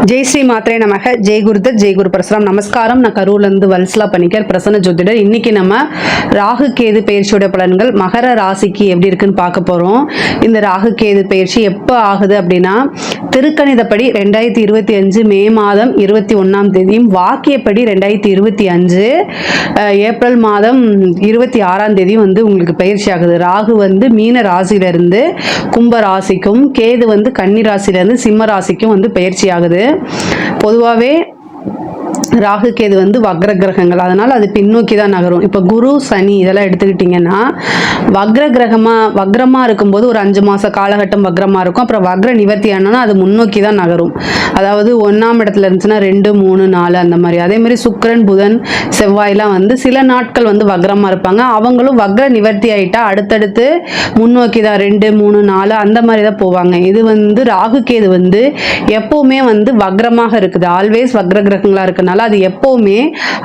ஜெய் ஸ்ரீ மாத்ரே நமக. ஜெய் குருதத், ஜெய் குரு பரசுராம். நமஸ்காரம். நான் கரூர்லேருந்து வல்சலா பண்ணிக்கர், பிரசன்ன ஜோதிடர். இன்னைக்கு நம்ம ராகு கேது பயிற்சியோட பலன்கள் மகர ராசிக்கு எப்படி இருக்குன்னு பார்க்க போகிறோம். இந்த ராகு கேது பயிற்சி எப்போ ஆகுது அப்படின்னா, திருக்கணிதப்படி 2025 மே மாதம் 21ஆம் தேதியும், வாக்கியப்படி 2025 ஏப்ரல் மாதம் 26ஆம் தேதியும் வந்து உங்களுக்கு பயிற்சி ஆகுது. ராகு வந்து மீன ராசியிலிருந்து கும்ப ராசிக்கும், கேது வந்து கன்னி ராசியிலிருந்து சிம்ம ராசிக்கும் வந்து பயிற்சி ஆகுது. பொதுவாகவே ராகு கேது வந்து வக்ர கிரகங்கள், அதனால் அது பின்னோக்கி தான் நகரும். இப்போ குரு சனி இதெல்லாம் எடுத்துக்கிட்டிங்கன்னா, வக்ரமாக இருக்கும்போது ஒரு 5 மாத காலகட்டம் வக்ரமாக இருக்கும். அப்புறம் வக்ர நிவர்த்தி ஆனோன்னா அது முன்னோக்கி தான் நகரும். அதாவது 1ஆம் இடத்துல இருந்துச்சுன்னா 2, 3, 4 அந்த மாதிரி. அதே மாதிரி சுக்கிரன், புதன், செவ்வாயெலாம் வந்து சில நாட்கள் வந்து வக்ரமாக இருப்பாங்க. அவங்களும் வக்ர நிவர்த்தி ஆகிட்டா அடுத்தடுத்து முன்னோக்கி தான் 2, 3, 4 அந்த மாதிரி தான் போவாங்க. இது வந்து ராகு கேது வந்து எப்போவுமே வந்து வக்ரமாக இருக்குது. ஆல்வேஸ் வக்ர கிரகங்களாக இருக்கனால அது எப்பவுமே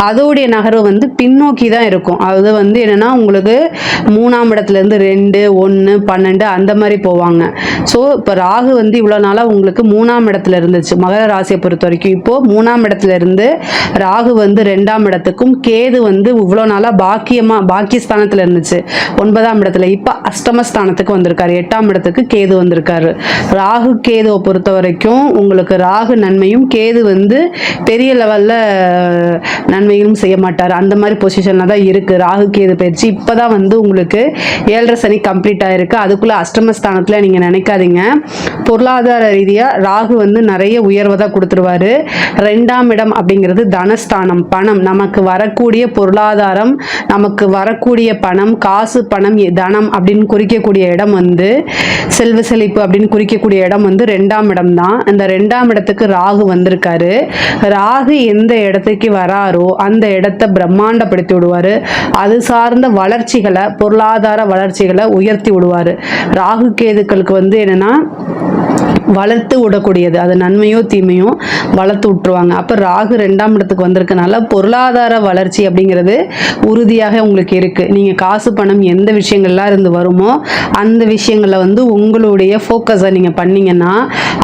அதோடைய நகர்வு வந்து பின்னோக்கி தான் இருக்கும். அது வந்து என்னன்னா, உங்களுக்கு 3ஆம் இடத்துல இருந்து 2, 1, 12 அந்த மாதிரி போவாங்க. ஸோ இப்போ ராகு வந்து இவ்வளோ நாளாக உங்களுக்கு 3ஆம் இடத்துல இருந்துச்சு மகர ராசியை பொறுத்த வரைக்கும். இப்போ 3ஆம் இடத்துல இருந்து ராகு வந்து 2ஆம் இடத்துக்கும், கேது வந்து இவ்வளோ நாளாக பாக்கியஸ்தானத்தில் இருந்துச்சு 9ஆம் இடத்துல, இப்போ அஷ்டமஸ்தானத்துக்கு வந்திருக்காரு. 8ஆம் இடத்துக்கு கேது வந்திருக்காரு. ராகு கேதுவை பொறுத்த வரைக்கும் உங்களுக்கு ராகு நன்மையும், கேது வந்து பெரிய லெவலில் நன்மையும் செய்ய மாட்டார். அந்த மாதிரி பொசிஷனில் தான் இருக்குது ராகு கேது பயிற்சி. இப்போ தான் வந்து உங்களுக்கு 7.5 சனி கம்ப்ளீட் ஆகிருக்கு. அதுக்குள்ளே அஷ்டமஸ்தானத்தில் நீங்கள் நினைக்காதீங்க. பொருளாதார ரீதியாக ராகு வந்து நிறைய உயர்வை தான் கொடுத்துருவார். 2ஆம் இடம் அப்படிங்கிறது தனஸ்தானம், பணம், நமக்கு வரக்கூடிய பொருளாதாரம், நமக்கு வரக்கூடிய பணம், காசு, பணம், தனம் அப்படின்னு குறிக்கக்கூடிய இடம் வந்து செல்வ செழிப்பு அப்படின்னு குறிக்கக்கூடிய இடம் வந்து 2ஆம் இடம் தான். இந்த 2ஆம் இடத்துக்கு ராகு வந்திருக்காரு. ராகு எந்த இடத்துக்கு வராரோ அந்த இடத்தை பிரம்மாண்டப்படுத்தி விடுவார். அது சார்ந்த வளர்ச்சிகளை, பொருளாதார வளர்ச்சிகளை உயர்த்தி விடுவார். ராகு கேதுக்களுக்கு வந்து என்னன்னா, வளர்த்து விடக்கூடியது, அது நன்மையோ தீமையோ வளர்த்து விட்டுருவாங்க. அப்போ ராகு 2ஆம் இடத்துக்கு வந்திருக்கனால பொருளாதார வளர்ச்சி அப்படிங்கிறது உறுதியாக உங்களுக்கு இருக்குது. நீங்கள் காசு பணம் எந்த விஷயங்கள்லாம் இருந்து வருமோ அந்த விஷயங்களில் வந்து உங்களுடைய ஃபோக்கஸை நீங்கள் பண்ணிங்கன்னா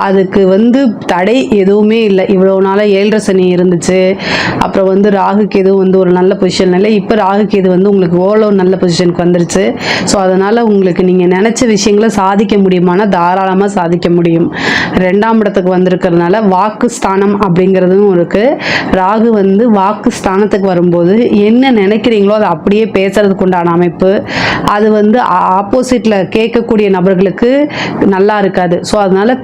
அதுக்கு வந்து தடை எதுவுமே இல்லை. இவ்வளோ நாளாக 7.5 சனி இருந்துச்சு, அப்புறம் வந்து ராகு கேது வந்து ஒரு நல்ல பொசிஷன் இல்லை. இப்போ ராகு கேது வந்து உங்களுக்கு ஓரளவு நல்ல பொசிஷனுக்கு வந்துருச்சு. ஸோ அதனால் உங்களுக்கு நீங்கள் நினச்ச விஷயங்களை சாதிக்க முடியுமானா தாராளமாக சாதிக்க முடியும். 2ஆம் இடத்துக்கு வந்திருக்கிறதுனால வாக்கு ஸ்தானம் அப்படிங்கிறதும் இருக்கு. ராகு வந்து வாக்கு ஸ்தானத்துக்கு வரும்போது என்ன நினைக்கிறீங்களோ அதை அப்படியே பேசுறதுக்கு உண்டான அமைப்பு. அது வந்து ஆப்போசிட்ல கேட்கக்கூடிய நபர்களுக்கு நல்லா இருக்காது. ஸோ அதனால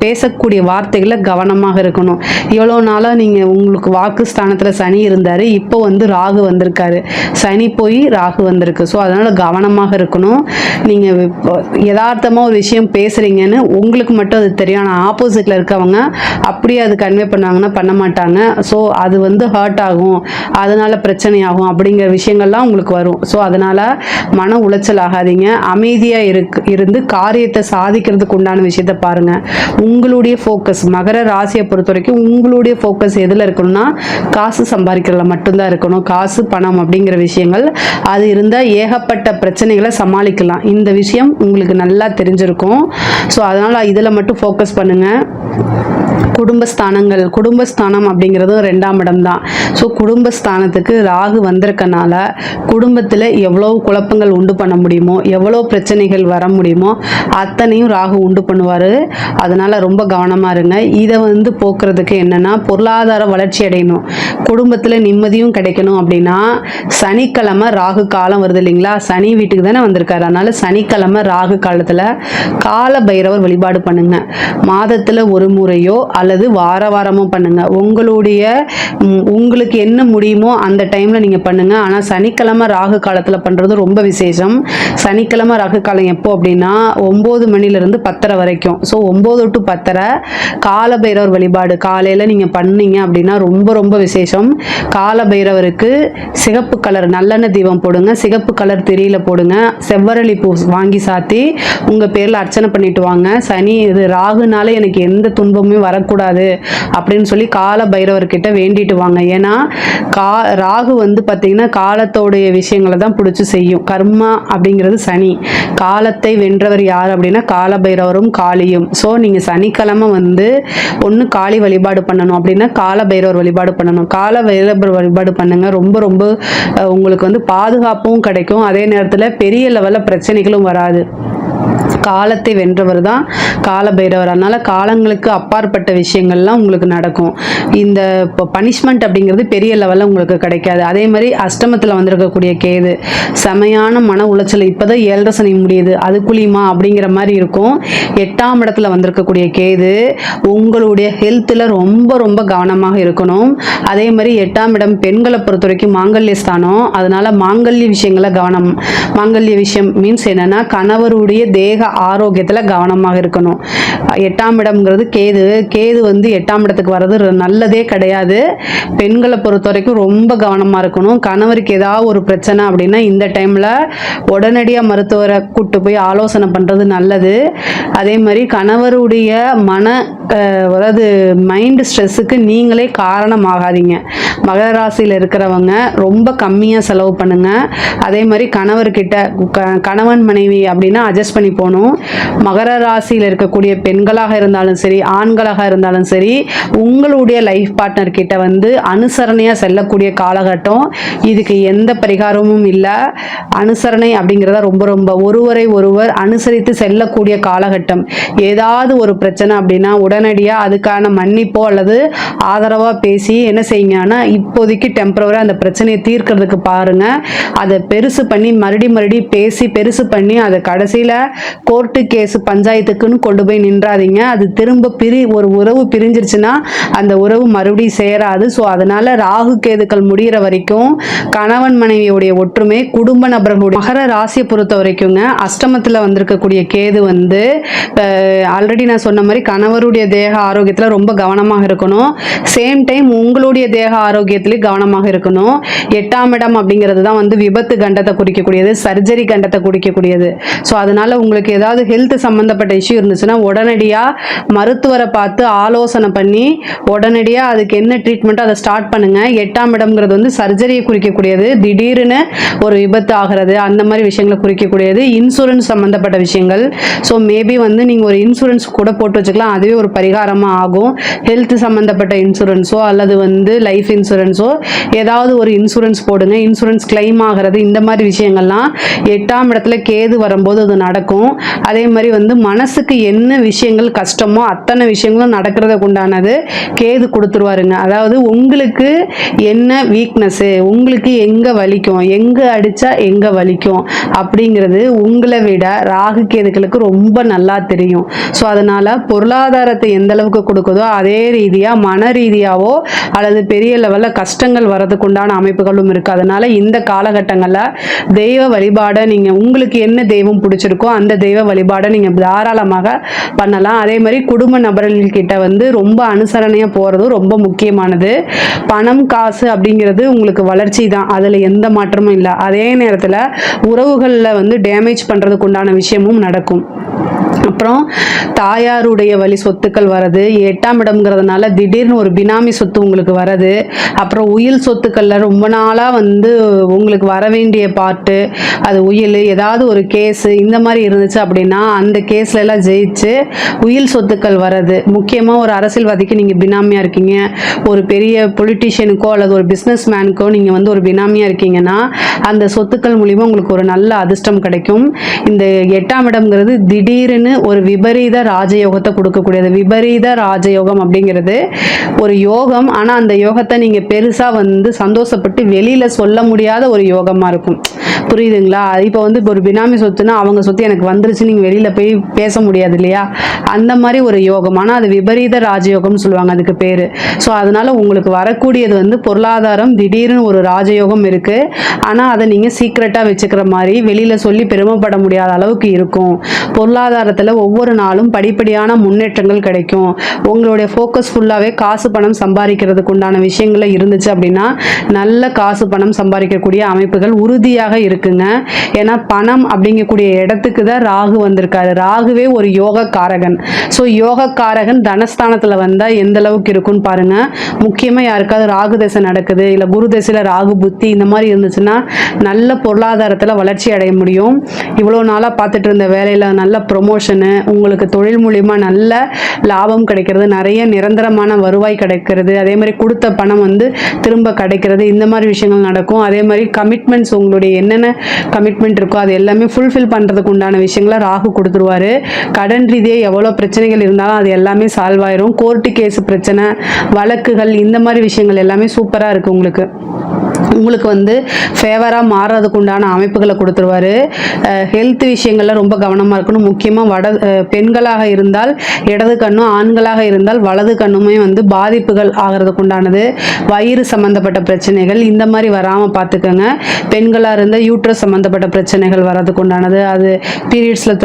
பேசக்கூடிய வார்த்தைகளை கவனமாக இருக்கணும். இவ்வளோ நாளாக நீங்கள் உங்களுக்கு வாக்கு ஸ்தானத்தில் சனி இருந்தார், இப்போ வந்து ராகு வந்திருக்காரு. சனி போய் ராகு வந்திருக்கு. ஸோ அதனால கவனமாக இருக்கணும். நீங்கள் யதார்த்தமாக ஒரு விஷயம் பேசுறீங்கன்னு உங்களுக்கு மட்டும் அது தெரியும். ஆனால் ஆப்போசிட்டில் இருக்கவங்க அப்படியே அது கன்வே பண்ணாங்கன்னா பண்ண மாட்டாங்க. ஸோ அது வந்து ஹர்ட் ஆகும், அதனால பிரச்சனை ஆகும் அப்படிங்கிற விஷயங்கள்லாம் உங்களுக்கு வரும். ஸோ அதனால் மன உளைச்சல் ஆகாதீங்க. அமைதியாக இருந்து காரியத்தை சாதிக்கிறதுக்கு உண்டான விஷயத்தை பாருங்கள். உங்களுடைய ஃபோக்கஸ் மகர ராசியை பொறுத்த வரைக்கும் உங்களுடைய ஃபோக்கஸ் எதில் இருக்கணும்னா, காசு சம்பாதிக்கிறதுல மட்டும்தான் இருக்கணும். காசு பணம் அப்படிங்கிற விஷயங்கள் அது இருந்தால் ஏகப்பட்ட பிரச்சனைகளை சமாளிக்கலாம். இந்த விஷயம் உங்களுக்கு நல்லா தெரிஞ்சிருக்கும். ஸோ அதனால் இதில் மட்டும் ஃபோக்கஸ் பண்ணுங்கள். குடும்பஸ்தானம் அப்படிங்கிறதும் 2ஆம் இடம் தான். ஸோ குடும்பஸ்தானத்துக்கு ராகு வந்திருக்கனால குடும்பத்தில் எவ்வளோ குழப்பங்கள் உண்டு பண்ண முடியுமோ, எவ்வளோ பிரச்சனைகள் வர முடியுமோ அத்தனையும் ராகு உண்டு பண்ணுவார். அதனால் ரொம்ப கவனமாக இருங்க. இதை வந்து போக்குறதுக்கு என்னென்னா, பொருளாதார வளர்ச்சி அடையணும், குடும்பத்தில் நிம்மதியும் கிடைக்கணும் அப்படின்னா சனிக்கிழமை ராகு காலம் வருது இல்லைங்களா, சனி வீட்டுக்கு தானே வந்திருக்காரு. அதனால் சனிக்கிழமை ராகு காலத்தில் கால பைரவர் வழிபாடு பண்ணுங்க. மாதத்தில் ஒரு முறையோ அல்லது வாரமும் பண்ணுங்க. உங்களுக்கு என்ன முடியுமோ அந்த டைம்ல நீங்க பண்ணுங்க. ஆனால் சனிக்கிழமை ராகு காலத்தில் பண்றது ரொம்ப விசேஷம். சனிக்கிழமை ராகு காலம் எப்போ அப்படின்னா 9 மணிலிருந்து 10:30 வரைக்கும். ஸோ 9 to 10:30 கால பைரவர் வழிபாடு காலையில் நீங்க பண்ணீங்க அப்படின்னா ரொம்ப ரொம்ப விசேஷம். கால பைரவருக்கு சிகப்பு கலர் நல்லெண்ணெய் தீபம் போடுங்க, சிகப்பு கலர் திரியில போடுங்க, செவ்வரளி பூ வாங்கி சாத்தி உங்க பேர்ல அர்ச்சனை பண்ணிட்டு வாங்க. சனி இது ராகுனால எனக்கு எந்த துன்பமே வரக்கூடாது அப்படின்னு சொல்லி கால பைரவர்கிட்ட வேண்டிட்டு வாங்க. ஏன்னா ராகு வந்து பார்த்தீங்கன்னா காலத்தோடைய விஷயங்களை தான் பிடிச்சி செய்யும். கர்மா அப்படிங்கிறது சனி. காலத்தை வென்றவர் யார் அப்படின்னா கால பைரவரும் காளியும். ஸோ நீங்கள் சனிக்கிழமை வந்து ஒன்று காளி வழிபாடு பண்ணணும், அப்படின்னா கால பைரவர் வழிபாடு பண்ணணும். கால பைரவர் வழிபாடு பண்ணுங்க. ரொம்ப ரொம்ப உங்களுக்கு வந்து பாதுகாப்பும் கிடைக்கும். அதே நேரத்தில் பெரிய லெவலில் பிரச்சனைகளும் வராது. காலத்தை வென்றவர் தான் கால பைரவர். அதனால காலங்களுக்கு அப்பாற்பட்ட விஷயங்கள்லாம் உங்களுக்கு நடக்கும். இந்த இப்போ பனிஷ்மெண்ட் அப்படிங்கிறது பெரிய லெவலில் உங்களுக்கு கிடைக்காது. அதே மாதிரி அஷ்டமத்தில் வந்திருக்கக்கூடிய கேது செமையான மன உளைச்சல். இப்போதான் 7.5 சனி முடியுது, அதுக்குள்ளியுமா அப்படிங்கிற மாதிரி இருக்கும். 8ஆம் இடத்துல வந்திருக்கக்கூடிய கேது உங்களுடைய ஹெல்த்தில் ரொம்ப ரொம்ப கவனமாக இருக்கணும். அதே மாதிரி 8ஆம் இடம் பெண்களை பொறுத்த வரைக்கும் மாங்கல்ய ஸ்தானம். அதனால மாங்கல்ய விஷயங்களை கவனம். மாங்கல்ய விஷயம் மீன்ஸ் என்னன்னா கணவருடைய தேக ஆரோக்கியத்தில் கவனமாக இருக்கணும். 8ஆம் இடம்ங்கிறது கேது வந்து 8ஆம் இடத்துக்கு வர்றது நல்லதே கிடையாது. பெண்களை பொறுத்த வரைக்கும் ரொம்ப கவனமாக இருக்கணும். கணவருக்கு ஏதாவது ஒரு பிரச்சனை அப்படின்னா இந்த டைமில் உடனடியாக மருத்துவரை கூட்டு போய் ஆலோசனை பண்ணுறது நல்லது. அதே மாதிரி கணவருடைய அதாவது மைண்ட் ஸ்ட்ரெஸ்ஸுக்கு நீங்களே காரணமாகாதீங்க. மகர ராசியில் இருக்கிறவங்க ரொம்ப கம்மியாக செலவு பண்ணுங்க. அதே மாதிரி கணவர்கிட்ட கணவன் மனைவி அப்படின்னா அட்ஜஸ்ட் பண்ணி போகணும். மகர ராசியில் இருக்கக்கூடிய பெண்களாக இருந்தாலும் சரி, ஆண்களாக இருந்தாலும் சரி, உங்களுடைய லைஃப் பார்ட்னர் கிட்ட வந்து அனுசரணையாக செல்லக்கூடிய காலகட்டம். இதுக்கு எந்த பரிகாரமும் இல்லை. அனுசரணை அப்படிங்கிறத ரொம்ப ரொம்ப ஒருவரை ஒருவர் அனுசரித்து செல்லக்கூடிய காலகட்டம். ஏதாவது ஒரு பிரச்சனை அப்படின்னா உடனடியாக அதுக்கான மன்னிப்போ அல்லது ஆதரவாக பேசி என்ன செய்யுங்கன்னா இப்போதைக்கு டெம்பரவராக அந்த பிரச்சனையை தீர்க்கிறதுக்கு பாருங்க. அதை பெருசு பண்ணி மறுபடி பேசி பெருசு பண்ணி அதை கடைசியில் கோர்ட்டு கேஸ் பஞ்சாயத்துக்குன்னு கொண்டு போய் நின்றாதீங்க. அது திரும்ப ஒரு உறவு பிரிஞ்சிருச்சுன்னா அந்த உறவு மறுபடியும் சேராது. ஸோ அதனால ராகு கேதுக்கள் முடிகிற வரைக்கும் கணவன் மனைவியுடைய ஒற்றுமை, குடும்ப நபர்களுடைய மகர ராசியை பொறுத்த வரைக்குங்க அஷ்டமத்தில் வந்திருக்கக்கூடிய கேது வந்து ஆல்ரெடி நான் சொன்ன மாதிரி கணவருடைய தேக ஆரோக்கியத்தில் ரொம்ப கவனமாக இருக்கணும். சேம் டைம் உங்களுடைய தேக ஆரோக்கியத்திலையும் கவனமாக இருக்கணும். 8ஆம் இடம் அப்படிங்கிறது தான் வந்து விபத்து கண்டத்தை குறிக்கக்கூடியது, சர்ஜரி கண்டத்தை குறிக்கக்கூடியது. ஸோ அதனால உங்களுக்கு ஏதாவது ஹெல்த் சம்மந்தப்பட்ட இஷ்யூ இருந்துச்சுன்னா உடனடியாக மருத்துவரை பார்த்து ஆலோசனை பண்ணி உடனடியாக அதுக்கு என்ன ட்ரீட்மெண்ட்டோ அதை ஸ்டார்ட் பண்ணுங்க. 8ஆம் இடம்ங்கிறது வந்து சர்ஜரியை குறிக்கக்கூடியது, திடீர்னு ஒரு விபத்து ஆகிறது அந்த மாதிரி விஷயங்களை குறிக்கக்கூடியது. இன்சூரன்ஸ் சம்மந்தப்பட்ட விஷயங்கள். ஸோ மேபி வந்து நீங்கள் ஒரு இன்சூரன்ஸ் கூட போட்டு வச்சுக்கலாம், அதுவே ஒரு பரிகாரமாக ஆகும். ஹெல்த் சம்மந்தப்பட்ட இன்சூரன்ஸோ அல்லது வந்து லைஃப் இன்சூரன்ஸோ ஏதாவது ஒரு இன்சூரன்ஸ் போடுங்க. இன்சூரன்ஸ் கிளைம் ஆகிறது இந்த மாதிரி விஷயங்கள்லாம் 8ஆம் இடத்துல கேது வரும்போது அது நடக்கும். அதே மாதிரி வந்து மனசுக்கு என்ன விஷயங்கள் கஷ்டமோ அத்தனை விஷயங்களும் நடக்கிறதுக்கு உண்டானது கேது கொடுத்துருவாருங்க. அதாவது உங்களுக்கு என்ன வீக்னஸ்ஸு, உங்களுக்கு எங்கே வலிக்கும், எங்கே அடித்தா எங்கே வலிக்கும் அப்படிங்கிறது உங்களை விட ராகு கேதுக்களுக்கு ரொம்ப நல்லா தெரியும். ஸோ அதனால் பொருளாதாரத்தை எந்த அளவுக்கு கொடுக்குதோ அதே ரீதியாக மன ரீதியாவோ அல்லது பெரிய லெவலில் கஷ்டங்கள் வர்றதுக்கு உண்டான அமைப்புகளும் இருக்குது. அதனால் இந்த காலகட்டங்களில் தெய்வ வழிபாடை நீங்கள் உங்களுக்கு என்ன தெய்வம் பிடிச்சிருக்கோ அந்த தெய்வ வழிபாடை நீங்கள் தாராளமாக பண்ணலாம். அதே மாதிரி குடும்ப நபர்கள்கிட்ட வந்து ரொம்ப அனுசரணையாக போகிறதும் ரொம்ப முக்கியமானது. பணம் காசு அப்படிங்கிறது உங்களுக்கு வளர்ச்சி தான், அதில் எந்த மாற்றமும் இல்லை. அதே நேரத்தில் உறவுகளில் வந்து டேமேஜ் பண்ணுறதுக்கு உண்டான விஷயமும் நடக்கும். அப்புறம் தாயாருடைய வழி சொத்துக்கள் வரது, 8ஆம் இடம்ங்கிறதுனால திடீர்னு ஒரு பினாமி சொத்து உங்களுக்கு வரது. அப்புறம் உயில் சொத்துக்களில் ரொம்ப நாளாக வந்து உங்களுக்கு வர வேண்டிய பார்ட்டு அது உயில் ஏதாவது ஒரு கேஸு இந்த மாதிரி இருந்துச்சு அப்படின்னா அந்த கேஸ்ல எல்லாம் ஜெயிச்சு உயில் சொத்துக்கள் வரது. முக்கியமாக ஒரு அரசியல்வாதிக்கு நீங்கள் பினாமியாக இருக்கீங்க, ஒரு பெரிய பொலிட்டீஷியனுக்கோ அல்லது ஒரு பிஸ்னஸ் மேனுக்கோ நீங்கள் வந்து ஒரு பினாமியாக இருக்கீங்கன்னா அந்த சொத்துக்கள் மூலிமா உங்களுக்கு ஒரு நல்ல அதிர்ஷ்டம் கிடைக்கும். இந்த 8ஆம் இடம்ங்கிறது திடீர்னு ஒரு விபரீத ராஜயோகத்தை கொடுக்கக்கூடியது. விபரீத ராஜயோகம் அப்படிங்கிறது ஒரு யோகம், ஆனால் அந்த யோகத்தை நீங்கள் பெருசாக வந்து சந்தோஷப்பட்டு வெளியில் சொல்ல முடியாத ஒரு யோகமாக இருக்கும். புரியுதுங்களா? இப்போ வந்து ஒரு பினாமி சொத்துனா அவங்க சொத்து எனக்கு வந்துருச்சு நீங்கள் வெளியில் போய் பேச முடியாது இல்லையா, அந்த மாதிரி ஒரு யோகம். ஆனால் அது விபரீத ராஜயோகம்னு சொல்லுவாங்க அதுக்கு பேர். ஸோ அதனால் உங்களுக்கு வரக்கூடியது வந்து பொருளாதாரம் திடீர்னு ஒரு ராஜயோகம் இருக்குது. ஆனால் அதை நீங்கள் சீக்ரெட்டாக வச்சுக்கிற மாதிரி வெளியில் சொல்லி பெருமைப்பட முடியாத அளவுக்கு இருக்கும். பொருளாதாரத்தை காலத்தில் ஒவ்வொரு நாளும் படிப்படியான முன்னேற்றங்கள் கிடைக்கும். உங்களுடைய ஃபோக்கஸ் ஃபுல்லாகவே காசு பணம் சம்பாதிக்கிறதுக்கு உண்டான விஷயங்கள இருந்துச்சு அப்படின்னா நல்ல காசு பணம் சம்பாதிக்கக்கூடிய அமைப்புகள் உறுதியாக இருக்குங்க. ஏன்னா பணம் அப்படிங்கக்கூடிய இடத்துக்கு தான் ராகு வந்திருக்காரு. ராகுவே ஒரு யோக காரகன். ஸோ யோக காரகன் தனஸ்தானத்தில் வந்தால் எந்த அளவுக்கு இருக்குன்னு பாருங்க. முக்கியமாக யாருக்காவது ராகு தசை நடக்குது, இல்லை குரு தசையில் ராகு புத்தி இந்த மாதிரி இருந்துச்சுன்னா நல்ல பொருளாதாரத்தில் வளர்ச்சி அடைய முடியும். இவ்வளோ நாளாக பார்த்துட்டு இருந்த வேலையில் நல்ல ப்ரொமோஷனு, உங்களுக்கு தொழில் மூலிமா நல்ல லாபம் கிடைக்கிறது, நிறைய நிரந்தரமான வருவாய் கிடைக்கிறது, அதே மாதிரி கொடுத்த பணம் வந்து திரும்ப கிடைக்கிறது, இந்த மாதிரி விஷயங்கள் நடக்கும். அதே மாதிரி கமிட்மெண்ட்ஸ், உங்களுடைய என்னென்ன கமிட்மெண்ட் இருக்கோ அது எல்லாமே ஃபுல்ஃபில் பண்ணுறதுக்கு உண்டான விஷயங்களை ராகு கொடுத்துருவாரு. கடன் ரீதியாக எவ்வளோ பிரச்சனைகள் இருந்தாலும் அது எல்லாமே சால்வ் ஆயிரும். கோர்ட்டு கேஸ் பிரச்சனை, வழக்குகள், இந்த மாதிரி விஷயங்கள் எல்லாமே சூப்பராக இருக்குது. உங்களுக்கு வந்து ஃபேவராக மாறுறதுக்கு உண்டான அமைப்புகளை கொடுத்துருவாரு. ஹெல்த் விஷயங்களில் ரொம்ப கவனமாக இருக்கணும். முக்கியமாக பெண்களாக இருந்தால் இடது கண்ணும், ஆண்களாக இருந்தால் வலது கண்ணுமே வந்து பாதிப்புகள் ஆகிறதுக்கு உண்டானது. வயிறு சம்மந்தப்பட்ட பிரச்சனைகள் இந்த மாதிரி வராமல் பார்த்துக்கோங்க. பெண்களாக இருந்தால் யூட்ரஸ் சம்மந்தப்பட்ட பிரச்சனைகள் வர்றதுக்கு உண்டானது, அது பீரியட்ஸில்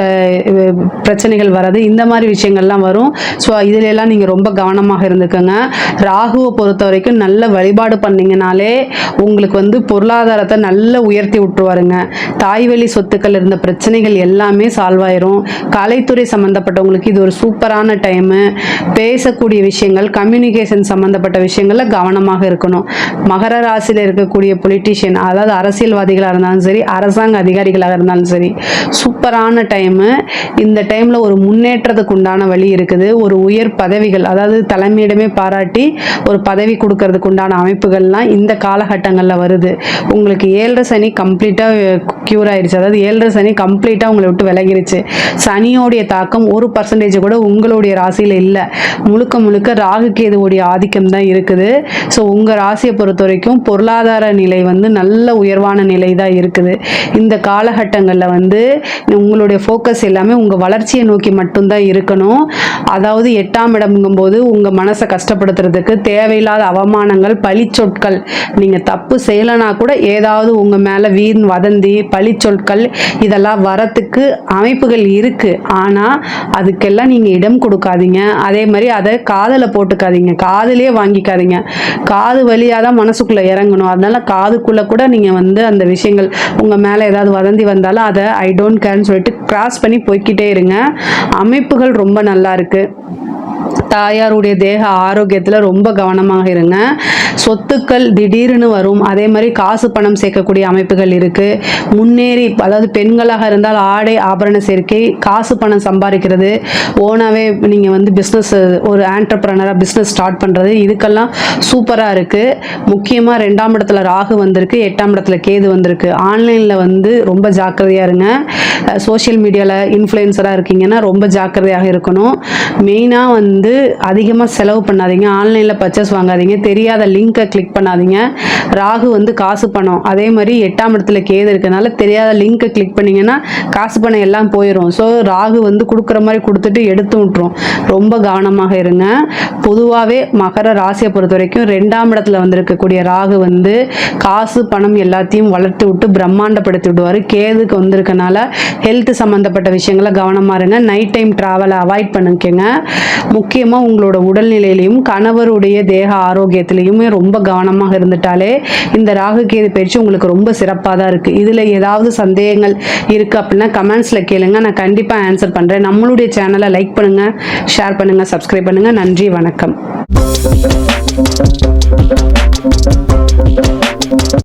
பிரச்சனைகள் வர்றது, இந்த மாதிரி விஷயங்கள்லாம் வரும். ஸோ இதிலெல்லாம் நீங்கள் ரொம்ப கவனமாக இருந்துக்கோங்க. ராகுவை பொறுத்த வரைக்கும் நல்ல வழிபாடு பண்ணிங்கனாலே உங்களுக்கு வந்து பொருளாதாரத்தை நல்லா உயர்த்தி விட்டுருவாருங்க. தாய்வழி சொத்துக்கள் இருந்த பிரச்சனைகள் எல்லாமே சால்வ் ஆயிரும். கலைத்துறை சம்மந்தப்பட்டவங்களுக்கு இது ஒரு சூப்பரான டைமு. பேசக்கூடிய விஷயங்கள், கம்யூனிகேஷன் சம்மந்தப்பட்ட விஷயங்களில் கவனமாக இருக்கணும். மகர ராசியில் இருக்கக்கூடிய பொலிட்டீஷியன், அதாவது அரசியல்வாதிகளாக இருந்தாலும் சரி, அரசாங்க அதிகாரிகளாக இருந்தாலும் சரி, சூப்பரான டைமு. இந்த டைமில் ஒரு முன்னேற்றத்துக்கு உண்டான வழி இருக்குது. ஒரு உயர் பதவிகள், அதாவது தலைமையிடமே பாராட்டி ஒரு பதவி கொடுக்கறதுக்கு உண்டான அமைப்புகள்லாம் இந்த காலகட்டங்களில் வருது. உங்களுக்கு 7.5 சனி கம்ப்ளீட்டாக க்யூர் ஆயிடுச்சு. அதாவது 7.5 சனி கம்ப்ளீட்டாக உங்களை விட்டு விலகிருச்சு. சனியோடைய தாக்கம் 1% கூட உங்களுடைய ராசியில் இல்லை. முழுக்க ராகு கேதுவோடைய ஆதிக்கம் தான் இருக்குது. ஸோ உங்கள் ராசியை பொறுத்த வரைக்கும் பொருளாதார நிலை வந்து நல்ல உயர்வான நிலை தான் இருக்குது. இந்த காலகட்டங்களில் வந்து உங்களுடைய ஃபோக்கஸ் எல்லாமே உங்கள் வளர்ச்சியை நோக்கி மட்டும்தான் இருக்கணும். அதாவது 8ஆம் இடம்ங்கும்போது உங்கள் மனசை கஷ்டப்படுத்துறதுக்கு தேவையில்லாத அவமானங்கள், பழிச்சொற்கள், நீங்கள் தப்பு செய்யலைனா கூட ஏதாவது உங்கள் மேலே வீண் வதந்தி, பழிச்சொற்கள் இதெல்லாம் வரத்துக்கு அமைப்புகள் இருக்குது. ஆனால் அதுக்கெல்லாம் நீங்கள் இடம் கொடுக்காதீங்க. அதே மாதிரி அதை காதில் போட்டுக்காதீங்க, காதிலே வாங்கிக்காதீங்க. காது வழியாக தான் மனசுக்குள்ளே இறங்கணும். அதனால காதுக்குள்ளே கூட நீங்கள் வந்து அந்த விஷயங்கள் உங்கள் மேலே ஏதாவது வதந்தி வந்தாலும் அதை ஐ டோன்ட் கேர்ன்னு சொல்லிட்டு கிராஸ் பண்ணி போய்கிட்டே இருங்க. அமைப்புகள் ரொம்ப நல்லா இருக்குது. தாயாருடைய தேக ஆரோக்கியத்தில் ரொம்ப கவனமாக இருங்க. சொத்துக்கள் திடீர்னு வரும். அதே மாதிரி காசு பணம் சேர்க்கக்கூடிய அமைப்புகள் இருக்குது. முன்னேறி, அதாவது பெண்களாக இருந்தால் ஆடை ஆபரண சேர்க்கை, காசு பணம் சம்பாதிக்கிறது, ஓனாகவே நீங்கள் வந்து பிஸ்னஸ், ஒரு ஆண்டர்பிரனராக பிஸ்னஸ் ஸ்டார்ட் பண்ணுறது, இதுக்கெல்லாம் சூப்பராக இருக்குது. முக்கியமாக 2ஆம் இடத்துல ராகு வந்திருக்கு, 8ஆம் இடத்துல கேது வந்திருக்கு. ஆன்லைனில் வந்து ரொம்ப ஜாக்கிரதையாக இருங்க. சோஷியல் மீடியாவில் இன்ஃப்ளூயன்சராக இருக்கீங்கன்னா ரொம்ப ஜாக்கிரதையாக இருக்கணும். மெயினாக வந்து அதிகமாக செலவு பண்ணாதீங்க. ஆன்லைனில் பர்ச்சேஸ் வாங்காதீங்க. தெரியாத லிங்கை கிளிக் பண்ணாதீங்க. ராகு வந்து காசு பணம், அதே மாதிரி 8ஆம் இடத்துல கேது இருக்கனால தெரியாத லிங்கை கிளிக் பண்ணிங்கன்னா காசு பணம் எல்லாம் போயிடும். ஸோ ராகு வந்து கொடுக்குற மாதிரி கொடுத்துட்டு எடுத்து விட்டுரும். ரொம்ப கவனமாக இருங்க. பொதுவாகவே மகர ராசியை பொறுத்த வரைக்கும் 2ஆம் இடத்துல வந்திருக்கக்கூடிய ராகு வந்து காசு பணம் எல்லாத்தையும் வளர்த்து விட்டு பிரம்மாண்டப்படுத்தி விடுவார். கேதுக்கு வந்திருக்கனால ஹெல்த் சம்மந்தப்பட்ட விஷயங்களை கவனமாக இருங்க. நைட் டைம் ட்ராவலை அவாய்ட் பண்ணிக்கங்க. முக்கியமாக உங்களோட உடல்நிலையிலையும் கணவருடைய தேக ஆரோக்கியத்திலையுமே ரொம்ப கவனமாக இருந்துட்டாலே இந்த ராகு கேது பயிற்சி உங்களுக்கு ரொம்ப சிறப்பாக தான் இருக்குது. இதில் ஏதாவது சந்தேகங்கள் இருக்குது அப்படின்னா கமெண்ட்ஸில் கேளுங்க, நான் கண்டிப்பாக ஆன்சர் பண்ணுறேன். நம்மளுடைய சேனலை லைக் பண்ணுங்கள், ஷேர் பண்ணுங்கள், சப்ஸ்கிரைப் பண்ணுங்கள். நன்றி, வணக்கம்.